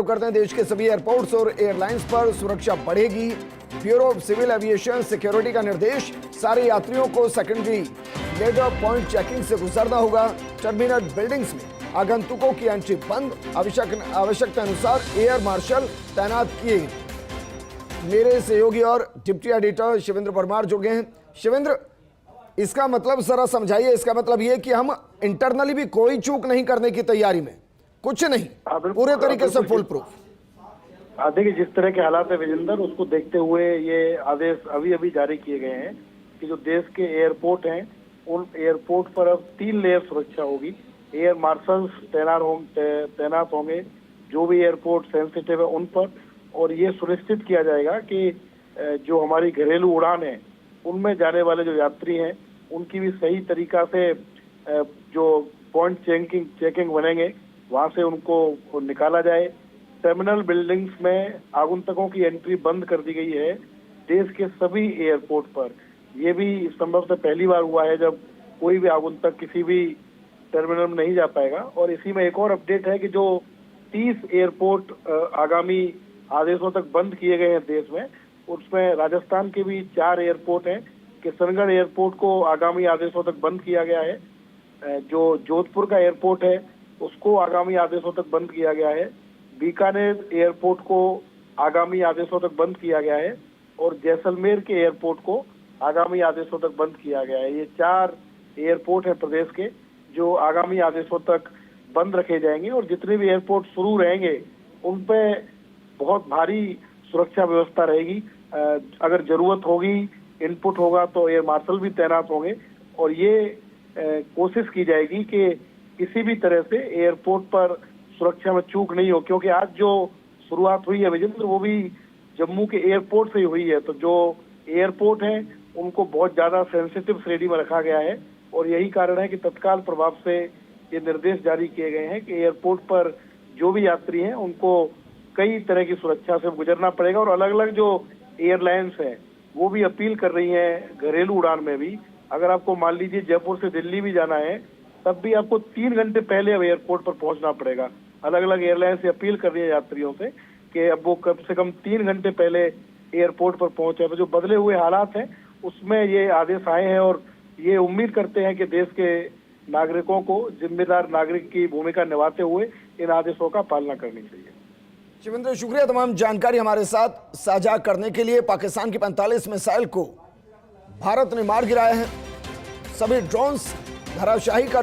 करते हैं। देश के सभी एयरपोर्ट्स और एयरलाइंस पर सुरक्षा बढ़ेगी। Bureau of civil aviation security का निर्देश, सारे यात्रियों को सेकेंडरी लेडर पॉइंट चेकिंग से गुजरना होगा। टर्मिनल बिल्डिंग्स में आगंतुकों की एंट्री बंद। आवश्यकता अनुसार एयर मार्शल तैनात किए। मेरे सहयोगी और डिप्टी एडिटर शिवेंद्र परमार जुड़ गए हैं। शिवेंद्र, इसका मतलब जरा समझाइए। इसका मतलब ये कि हम इंटरनली भी कोई चूक नहीं करने की तैयारी में, कुछ नहीं, पूरे तरीके से फुल प्रूफ। देखिए, जिस तरह के हालात है विजेंद्र, उसको देखते हुए ये आदेश अभी अभी जारी किए गए हैं कि जो देश के एयरपोर्ट हैं उन एयरपोर्ट पर अब 3 लेयर सुरक्षा होगी। एयर मार्शल्स तैनात होंगे जो भी एयरपोर्ट सेंसिटिव है उन पर, और ये सुनिश्चित किया जाएगा कि जो हमारी घरेलू उड़ान है उनमें जाने वाले जो यात्री हैं उनकी भी सही तरीका से जो पॉइंट चेकिंग बनेंगे वहां से उनको निकाला जाए। टर्मिनल बिल्डिंग्स में आगंतुकों की एंट्री बंद कर दी गई है देश के सभी एयरपोर्ट पर। यह भी संभवतः पहली बार हुआ है जब कोई भी आगंतुक किसी भी टर्मिनल में नहीं जा पाएगा। और इसी में एक और अपडेट है कि जो 30 एयरपोर्ट आगामी आदेशों तक बंद किए गए हैं देश में, उसमें राजस्थान के भी 4 एयरपोर्ट हैं। किशनगढ़ एयरपोर्ट को आगामी आदेशों तक बंद किया गया है। जो जोधपुर का एयरपोर्ट है उसको आगामी आदेशों तक बंद किया गया है। बीकानेर एयरपोर्ट को आगामी आदेशों तक बंद किया गया है और जैसलमेर के एयरपोर्ट को आगामी आदेशों तक बंद किया गया है। ये 4 एयरपोर्ट हैं प्रदेश के जो आगामी आदेशों तक बंद रखे जाएंगे, और जितने भी एयरपोर्ट शुरू रहेंगे उन पे बहुत भारी सुरक्षा व्यवस्था रहेगी। अगर जरूरत होगी, इनपुट होगा तो एयर मार्शल भी तैनात होंगे, और ये कोशिश की जाएगी कि किसी भी तरह से एयरपोर्ट पर सुरक्षा में चूक नहीं हो। क्योंकि आज जो शुरुआत हुई है विजेंद्र, वो भी जम्मू के एयरपोर्ट से ही हुई है। तो जो एयरपोर्ट हैं उनको बहुत ज्यादा सेंसिटिव श्रेणी में रखा गया है, और यही कारण है कि तत्काल प्रभाव से ये निर्देश जारी किए गए हैं कि एयरपोर्ट पर जो भी यात्री हैं उनको कई तरह की सुरक्षा से गुजरना पड़ेगा। और अलग अलग जो एयरलाइंस हैं वो भी अपील कर रही हैं घरेलू उड़ान में भी, अगर आपको मान लीजिए जयपुर से दिल्ली भी जाना है तब भी आपको 3 घंटे पहले अब एयरपोर्ट पर पहुंचना पड़ेगा। अलग अलग एयरलाइंस से अपील कर रही है यात्रियों से कि अब वो कम से कम 3 घंटे पहले एयरपोर्ट पर पहुंचे। तो जो बदले हुए हालात हैं उसमें ये आदेश आए हैं, और ये उम्मीद करते हैं कि देश के नागरिकों को जिम्मेदार नागरिक की भूमिका निभाते हुए इन आदेशों का पालना करनी चाहिए। शिवेंद्र, शुक्रिया तमाम जानकारी हमारे साथ साझा करने के लिए। पाकिस्तान की 45 मिसाइल को भारत ने मार गिराया है, सभी ड्रोन्स धराशायी कर दिए।